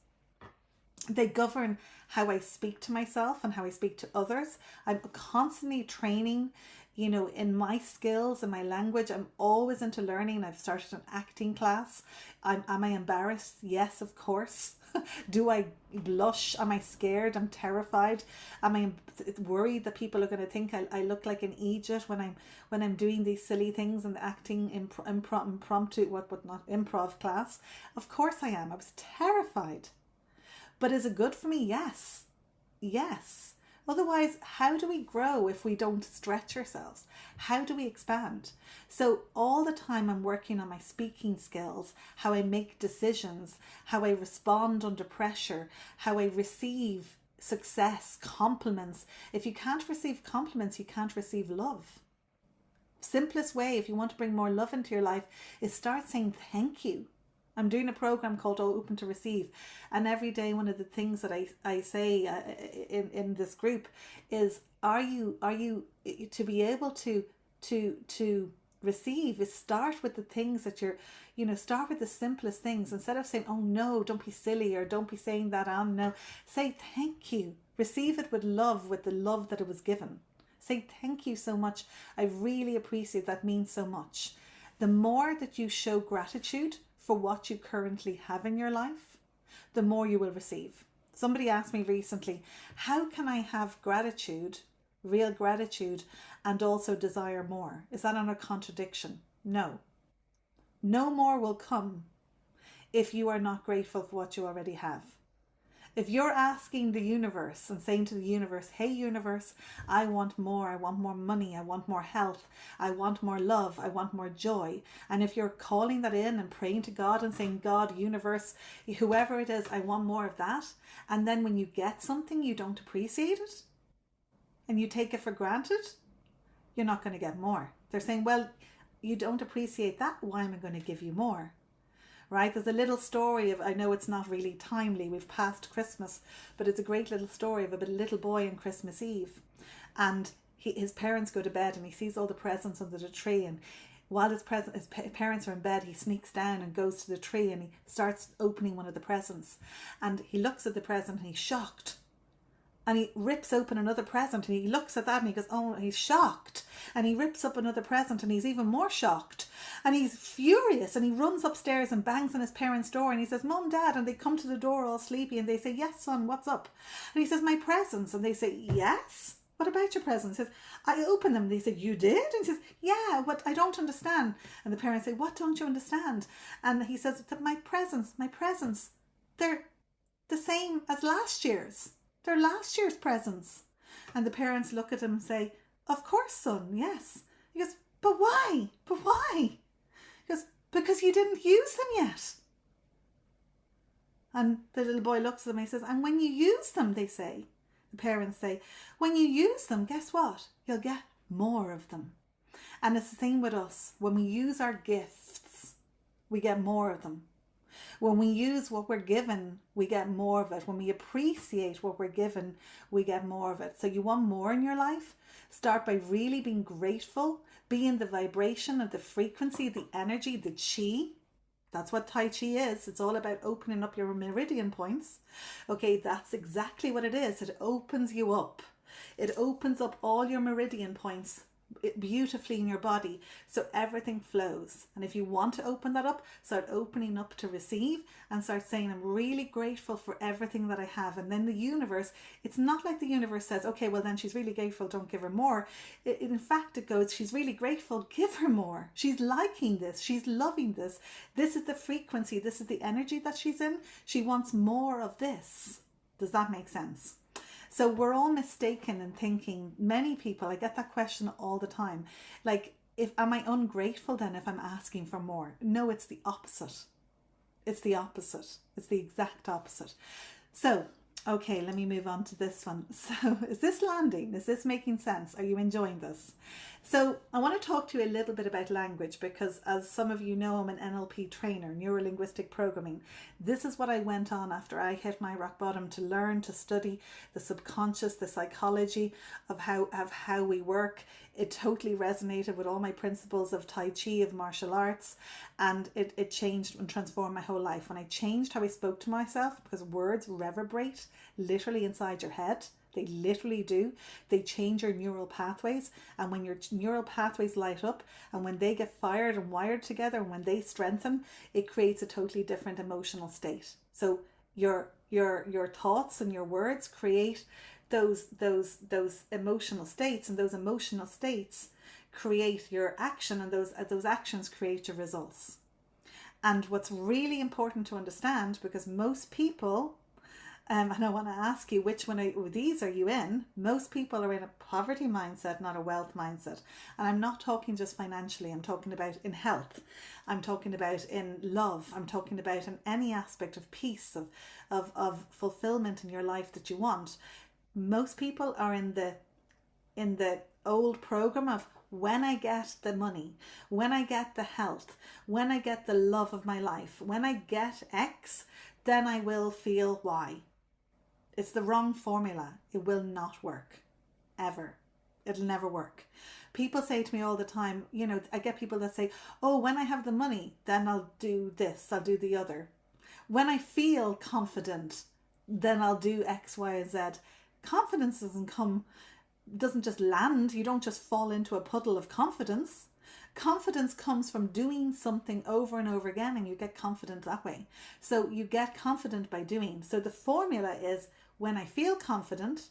They govern how I speak to myself and how I speak to others. I'm constantly training, in my skills and my language. I'm always into learning. I've started an acting class. Am I embarrassed? Yes, of course. Do I blush? Am I scared? I'm terrified. Am I worried that people are going to think I look like an idiot when I'm doing these silly things in the acting impromptu not improv class? Of course I am. I was terrified. But is it good for me? Yes. Yes. Otherwise, how do we grow if we don't stretch ourselves? How do we expand? So all the time I'm working on my speaking skills, how I make decisions, how I respond under pressure, how I receive success, compliments. If you can't receive compliments, you can't receive love. Simplest way, if you want to bring more love into your life, is start saying thank you. I'm doing a program called Open to Receive, and every day one of the things that I say in this group is, are you to be able to receive is start with the things that start with the simplest things. Instead of saying, oh no, don't be silly, or don't be saying that, no, say thank you. Receive it with love, with the love that it was given. Say thank you so much. I really appreciate that, means so much. The more that you show gratitude for what you currently have in your life, the more you will receive. Somebody asked me recently, how can I have gratitude, real gratitude, and also desire more? Is that not a contradiction? No. No more will come if you are not grateful for what you already have. If you're asking the universe and saying to the universe, hey universe, I want more money, I want more health, I want more love, I want more joy. And if you're calling that in and praying to God and saying, God, universe, whoever it is, I want more of that. And then when you get something, you don't appreciate it and you take it for granted, you're not going to get more. They're saying, well, you don't appreciate that. Why am I going to give you more? Right? There's a little story of, I know it's not really timely, we've passed Christmas, but it's a great little story of a little boy on Christmas Eve, and his parents go to bed and he sees all the presents under the tree, and while his parents are in bed, he sneaks down and goes to the tree and he starts opening one of the presents, and he looks at the present and he's shocked. And he rips open another present and he looks at that and he goes, oh, he's shocked. And he rips up another present and he's even more shocked. And he's furious and he runs upstairs and bangs on his parents' door and he says, Mom, Dad. And they come to the door all sleepy and they say, yes, son, what's up? And he says, my presents. And they say, yes? What about your presents? He says, I opened them. They said, you did? And he says, yeah, but I don't understand. And the parents say, what don't you understand? And he says, my presents, they're the same as last year's. They're last year's presents. And the parents look at him and say, of course, son, yes. He goes, but why? But why? He goes, because you didn't use them yet. And the little boy looks at them and he says, and when you use them, they say, the parents say, when you use them, guess what? You'll get more of them. And it's the same with us. When we use our gifts, we get more of them. When we use what we're given, we get more of it. When we appreciate what we're given, we get more of it. So you want more in your life? Start by really being grateful. Be in the vibration of the frequency, the energy, the chi. That's what Tai Chi is. It's all about opening up your meridian points. Okay, that's exactly what it is. It opens you up. It opens up all your meridian points beautifully in your body, so everything flows. And if you want to open that up, start opening up to receive and start saying, I'm really grateful for everything that I have. And then the universe, it's not like the universe says, okay, well then she's really grateful, don't give her more. In fact, it goes, she's really grateful, give her more. She's liking this, she's loving this. This is the frequency, this is the energy that she's in. She wants more of this. Does that make sense? So we're all mistaken in thinking, many people, I get that question all the time, like, am I ungrateful then if I'm asking for more? No, it's the opposite. It's the opposite. It's the exact opposite. So Okay, let me move on to this one. So, is this landing? Is this making sense? Are you enjoying this? So, I want to talk to you a little bit about language because, as some of you know, I'm an NLP trainer, neuro linguistic programming. This is what I went on after I hit my rock bottom to learn, to study the subconscious, the psychology of how we work. It totally resonated with all my principles of Tai Chi, of martial arts, and it changed and transformed my whole life. When I changed how I spoke to myself, because words reverberate literally inside your head. They literally do. They change your neural pathways. And when your neural pathways light up and when they get fired and wired together, and when they strengthen, it creates a totally different emotional state. So your thoughts and your words create those emotional states, and those emotional states create your action, and those actions create your results. And what's really important to understand, because most people, and I want to ask you which one of these are you in? Most people are in a poverty mindset, not a wealth mindset. And I'm not talking just financially. I'm talking about in health. I'm talking about in love. I'm talking about in any aspect of peace, of fulfillment in your life that you want. Most people are in the old program of, when I get the money, when I get the health, when I get the love of my life, when I get X, then I will feel Y. It's the wrong formula. It will not work. Ever. It'll never work. People say to me all the time, I get people that say, oh, when I have the money, then I'll do this, I'll do the other. When I feel confident, then I'll do X, Y, and Z. Confidence doesn't just land. You don't just fall into a puddle of confidence. Confidence comes from doing something over and over again, and you get confident that way. So you get confident by doing. So the formula is, when I feel confident,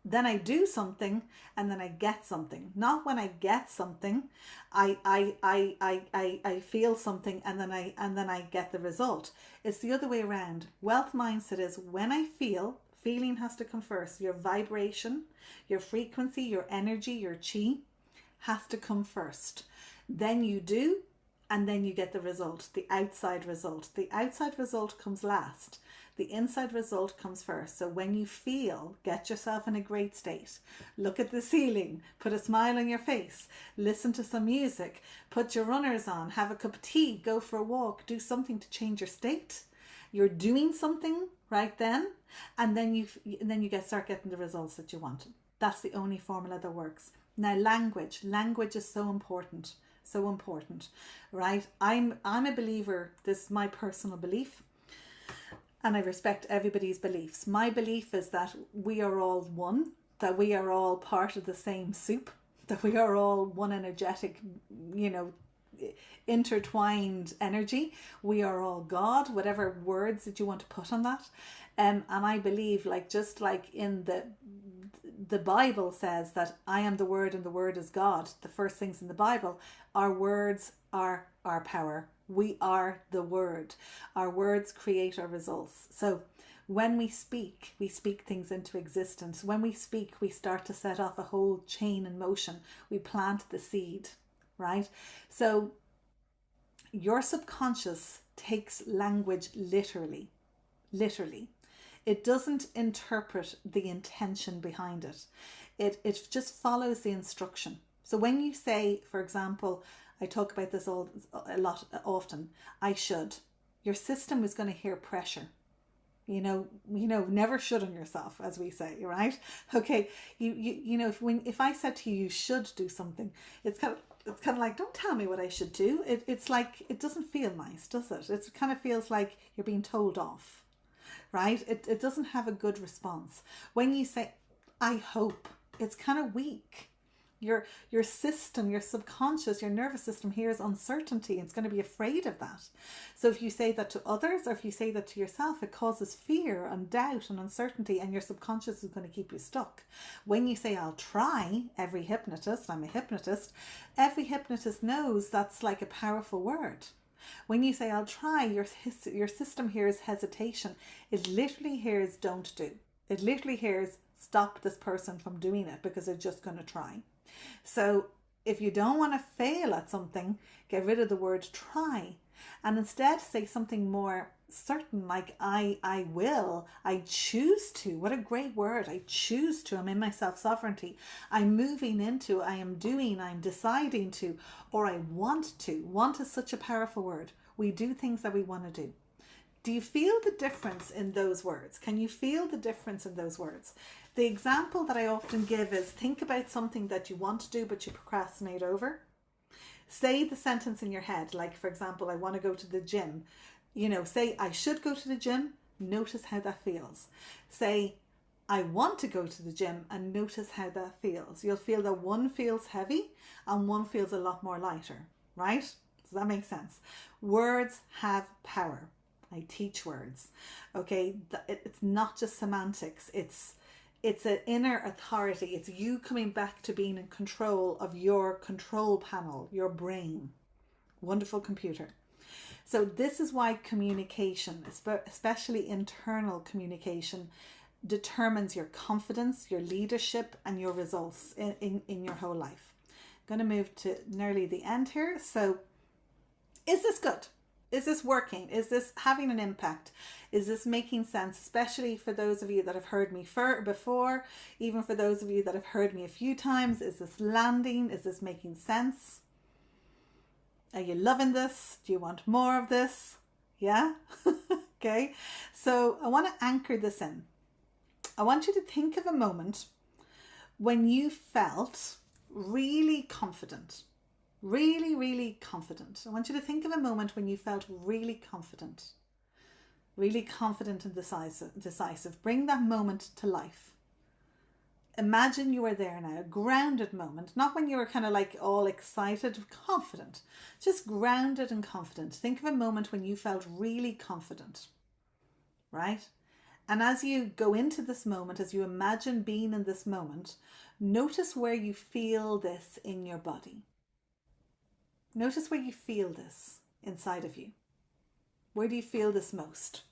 then I do something, and then I get something. Not when I get something, I feel something, and then I get the result. It's the other way around. Wealth mindset is, when I feel, feeling has to come first. Your vibration, your frequency, your energy, your chi has to come first. Then you do, and then you get the result, the outside result. The outside result comes last. The inside result comes first. So when you feel, get yourself in a great state. Look at the ceiling, put a smile on your face, listen to some music, put your runners on, have a cup of tea, go for a walk, do something to change your state. You're doing something right then, and then you start getting the results that you want. That's the only formula that works. Now, language is so important, right? I'm a believer. This is my personal belief, and I respect everybody's beliefs. My belief is that we are all one, that we are all part of the same soup, that we are all one energetic, intertwined energy. We are all God, whatever words that you want to put on that. And I believe, just like in the Bible says that I am the Word and the Word is God, the first things in the Bible, our words are our power. We are the Word. Our words create our results. So when we speak things into existence. When we speak, we start to set off a whole chain in motion. We plant the seed, right? So your subconscious takes language literally. It doesn't interpret the intention behind it. It just follows the instruction. So when you say, for example, I talk about this often, I should. Your system is going to hear pressure. Never should on yourself, as we say, right? Okay, if I said to you, you should do something, it's kind of like, don't tell me what I should do. It's like, it doesn't feel nice, does it? It kind of feels like you're being told off, right? It doesn't have a good response. When you say, I hope, it's kind of weak. Your system, your subconscious, your nervous system hears uncertainty. It's going to be afraid of that. So if you say that to others, or if you say that to yourself, it causes fear and doubt and uncertainty, and your subconscious is going to keep you stuck. When you say, I'll try, every hypnotist, I'm a hypnotist, every hypnotist knows that's like a powerful word. When you say, I'll try, your system hears hesitation. It literally hears don't do. It literally hears stop this person from doing it because they're just going to try. So If you don't want to fail at something, get rid of the word try and instead say something more certain, like I will, I choose to. What a great word. I choose to. I'm in my self-sovereignty. I'm moving into, I am doing, I'm deciding to, or I want to. Want is such a powerful word. We do things that we want to do. Do you feel the difference in those words? Can you feel the difference in those words? The example that I often give is, think about something that you want to do but you procrastinate over. Say the sentence in your head, like for example, I want to go to the gym. Say I should go to the gym. Notice how that feels. Say I want to go to the gym and notice how that feels. You'll feel that one feels heavy and one feels a lot more lighter, right? Does that make sense? Words have power. I teach words. Okay, it's not just semantics. It's an inner authority. It's you coming back to being in control of your control panel, your brain. Wonderful computer. So this is why communication, especially internal communication, determines your confidence, your leadership, and your results in your whole life. I'm going to move to nearly the end here. So is this good? Is this working? Is this having an impact? Is this making sense? Especially for those of you that have heard me before, even for those of you that have heard me a few times. Is this landing? Is this making sense? Are you loving this? Do you want more of this? Yeah? Okay. So I want to anchor this in. I want you to think of a moment when you felt really confident. Really, really confident. I want you to think of a moment when you felt really confident and decisive. Bring that moment to life. Imagine you were there now, a grounded moment, not when you were kind of like all excited, confident, just grounded and confident. Think of a moment when you felt really confident, right? And as you go into this moment, as you imagine being in this moment, notice where you feel this in your body. Notice where you feel this inside of you. Where do you feel this most?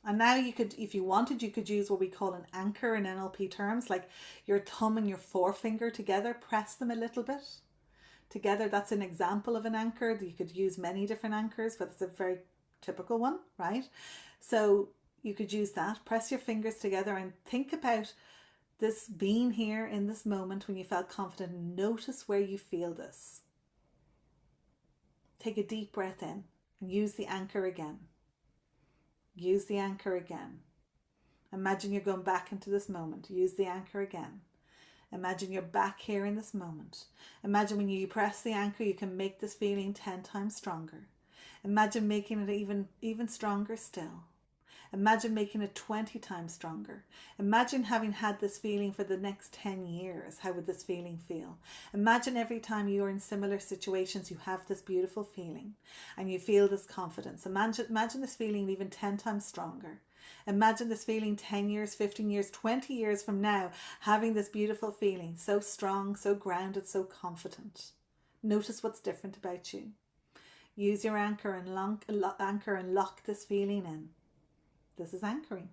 And now you could, if you wanted, you could use what we call an anchor in NLP terms, like your thumb and your forefinger together, press them a little bit together. That's an example of an anchor. You could use many different anchors, but it's a very typical one, right? So you could use that, press your fingers together and think about this being here in this moment when you felt confident. Notice where you feel this. Take a deep breath in and use the anchor again. Use the anchor again. Imagine you're going back into this moment. Use the anchor again. Imagine you're back here in this moment. Imagine when you press the anchor, you can make this feeling 10 times stronger. Imagine making it even stronger still. Imagine making it 20 times stronger. Imagine having had this feeling for the next 10 years. How would this feeling feel? Imagine every time you're in similar situations, you have this beautiful feeling and you feel this confidence. Imagine this feeling even 10 times stronger. Imagine this feeling 10 years, 15 years, 20 years from now, having this beautiful feeling, so strong, so grounded, so confident. Notice what's different about you. Use your anchor and lock this feeling in. This is anchoring.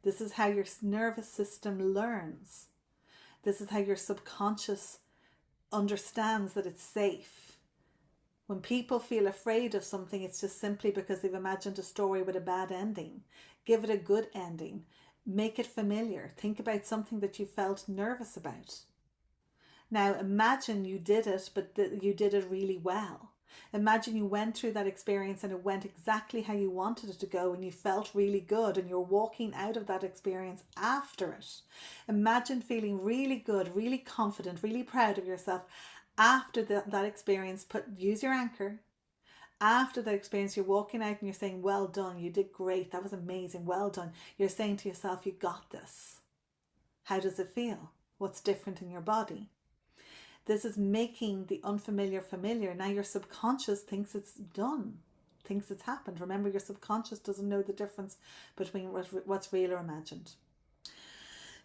This is how your nervous system learns. This is how your subconscious understands that it's safe. When people feel afraid of something, it's just simply because they've imagined a story with a bad ending. Give it a good ending. Make it familiar. Think about something that you felt nervous about. Now imagine you did it, but you did it really well. Imagine you went through that experience and it went exactly how you wanted it to go and you felt really good and you're walking out of that experience after it. Imagine feeling really good, really confident, really proud of yourself after that experience. Use your anchor. After that experience, you're walking out and you're saying, well done, you did great, that was amazing, well done. You're saying to yourself, you got this. How does it feel? What's different in your body? This is making the unfamiliar familiar. Now your subconscious thinks it's done, thinks it's happened. Remember, your subconscious doesn't know the difference between what's real or imagined.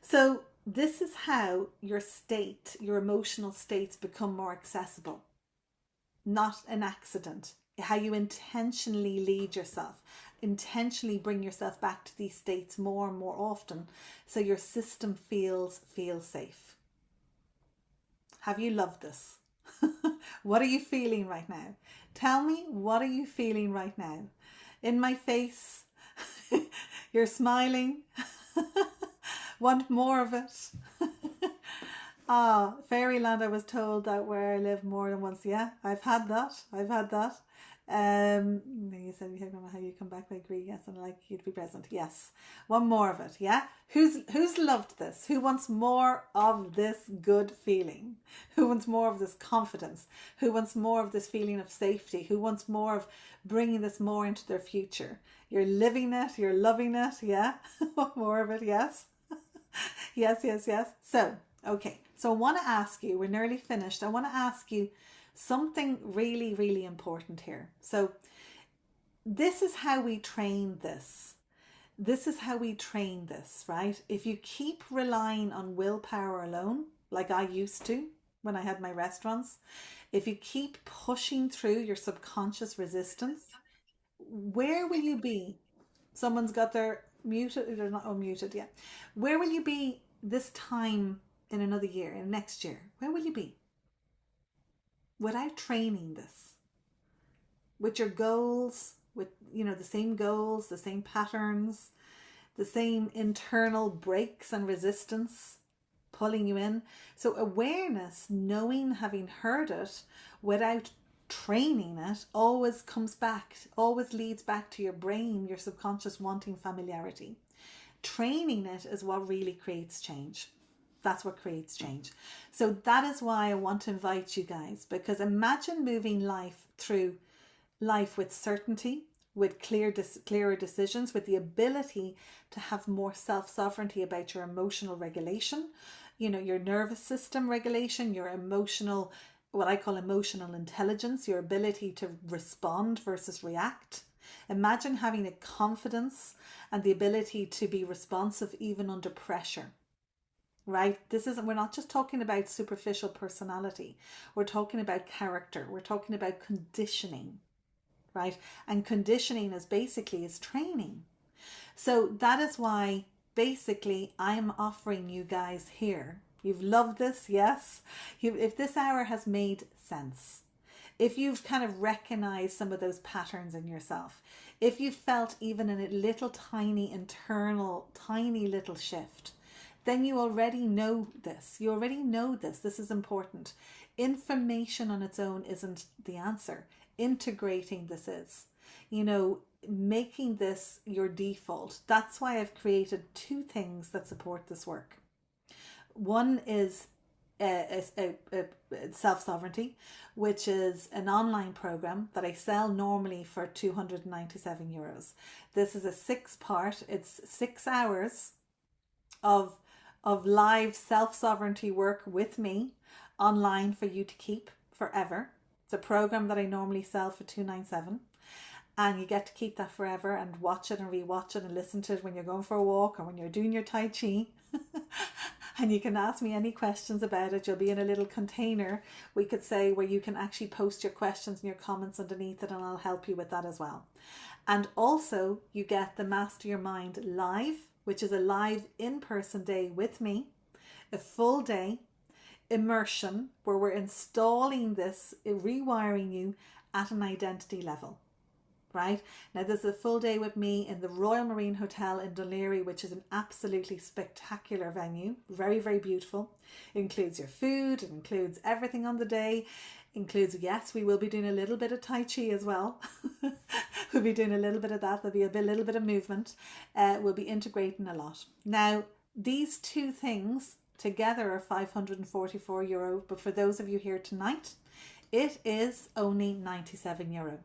So this is how your emotional states become more accessible. Not an accident. How you intentionally lead yourself, intentionally bring yourself back to these states more and more often so your system feels safe. Have you loved this? What are you feeling right now? Tell me, what are you feeling right now? In my face, you're smiling. Want more of it? Ah, fairyland. I was told that where I live more than once. Yeah, I've had that. I've had that. You said you don't know how you come back. I agree. Yes, and I like you to be present. Yes, one more of it. Yeah. Who's loved this? Who wants more of this good feeling? Who wants more of this confidence? Who wants more of this feeling of safety? Who wants more of bringing this more into their future? You're living it. You're loving it. Yeah. More of it. Yes. Yes, yes, yes. So, okay. So I want to ask you, we're nearly finished. I want to ask you something really, really important here. So this is how we train this. This is how we train this, right? If you keep relying on willpower alone, like I used to when I had my restaurants, if you keep pushing through your subconscious resistance, where will you be? Someone's got their muted, they're not unmuted yet. Where will you be this time in another year, in next year? Where will you be without training this? With your goals, with the same goals, the same patterns, the same internal brakes and resistance pulling you in. So awareness, knowing, having heard it without training it, always comes back, always leads back to your brain, your subconscious wanting familiarity. Training it is what really creates change. That's what creates change. So that is why I want to invite you guys, because imagine moving life through life with certainty, with clearer decisions, with the ability to have more self-sovereignty about your emotional regulation, your nervous system regulation, your emotional, what I call emotional intelligence, your ability to respond versus react. Imagine having a confidence and the ability to be responsive even under pressure. Right? We're not just talking about superficial personality. We're talking about character. We're talking about conditioning, right? And conditioning is training. So that is why basically I'm offering you guys here. You've loved this, yes? If this hour has made sense, if you've kind of recognized some of those patterns in yourself, if you felt even in a little tiny internal, tiny little shift, then you already know this. You already know this. This is important. Information on its own isn't the answer. Integrating this is, making this your default. That's why I've created two things that support this work. One is self-sovereignty, which is an online program that I sell normally for €297. This is a 6-part, it's 6 hours of live self-sovereignty work with me online for you to keep forever. It's a program that I normally sell for $297, and you get to keep that forever and watch it and rewatch it and listen to it when you're going for a walk or when you're doing your Tai Chi. And you can ask me any questions about it. You'll be in a little container, we could say, where you can actually post your questions and your comments underneath it, and I'll help you with that as well. And also you get the Master Your Mind Live, which is a live in-person day with me, a full day immersion where we're installing this, rewiring you at an identity level. Right? Now, there's a full day with me in the Royal Marine Hotel in Dún Laoghaire, which is an absolutely spectacular venue. Very, very beautiful. It includes your food, it includes everything on the day. Includes, yes, we will be doing a little bit of Tai Chi as well. We'll be doing a little bit of that. There'll be a little bit of movement. We'll be integrating a lot. Now, these two things together are €544. But for those of you here tonight, it is only €97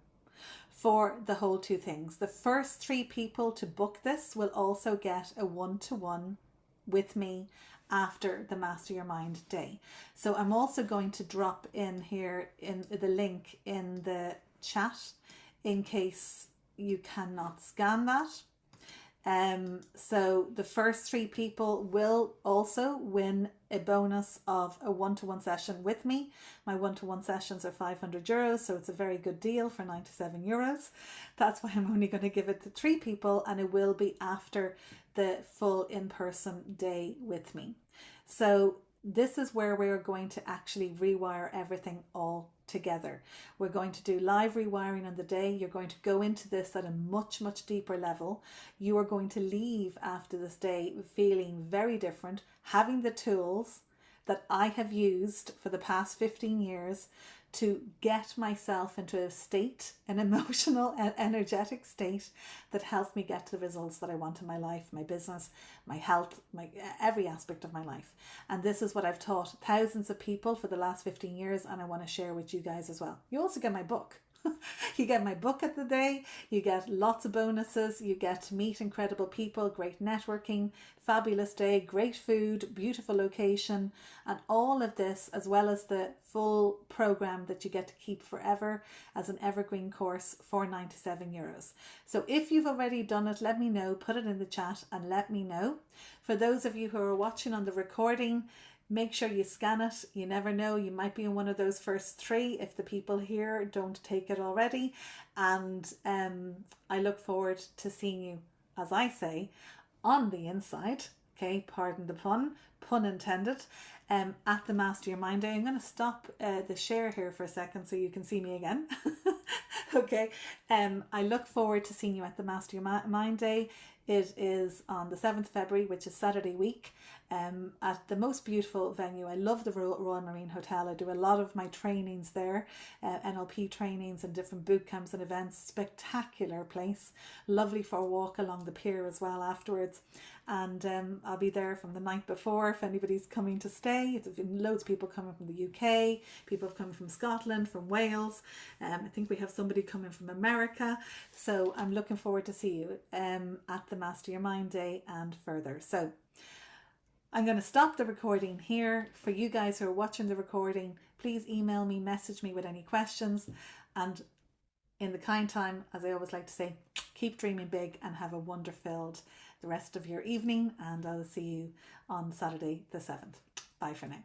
for the whole two things. The first 3 people to book this will also get a one-to-one with me after the Master Your Mind day. So I'm also going to drop in here in the link in the chat in case you cannot scan that. So the first 3 people will also win a bonus of a one-to-one session with me. My one-to-one sessions are €500, so it's a very good deal for €97. That's why I'm only going to give it to 3 people, and it will be after the full in-person day with me. So this is where we're going to actually rewire everything all together. We're going to do live rewiring on the day. You're going to go into this at a much, much deeper level. You are going to leave after this day feeling very different, having the tools that I have used for the past 15 years to get myself into a state, an emotional and energetic state that helps me get to the results that I want in my life, my business, my health, my every aspect of my life. And this is what I've taught thousands of people for the last 15 years, and I want to share with you guys as well. You also get my book. You get my book at the day, you get lots of bonuses, you get to meet incredible people, great networking, fabulous day, great food, beautiful location, and all of this, as well as the full program that you get to keep forever as an evergreen course for €97. So if you've already done it, let me know, put it in the chat and let me know. For those of you who are watching on the recording, make sure you scan it. You never know, you might be in one of those first 3 if the people here don't take it already. And I look forward to seeing you, as I say, on the inside. Okay, pardon the pun intended. At the Master Your Mind Day. I'm going to stop the share here for a second so you can see me again. Okay, I look forward to seeing you at the Master Your Mind Day. It is on the 7th of February, which is Saturday week, at the most beautiful venue. I love the Royal Marine Hotel. I do a lot of my trainings there, NLP trainings and different boot camps and events. Spectacular place. Lovely for a walk along the pier as well afterwards. And I'll be there from the night before if anybody's coming to stay. It's loads of people coming from the UK, people have come from Scotland, from Wales. I think we have somebody coming from America. So I'm looking forward to see you at the Master Your Mind Day and further. So I'm going to stop the recording here. For you guys who are watching the recording, please email me, message me with any questions. And in the kind time, as I always like to say, keep dreaming big and have a wonder-filled the rest of your evening. And I'll see you on Saturday the 7th. Bye for now.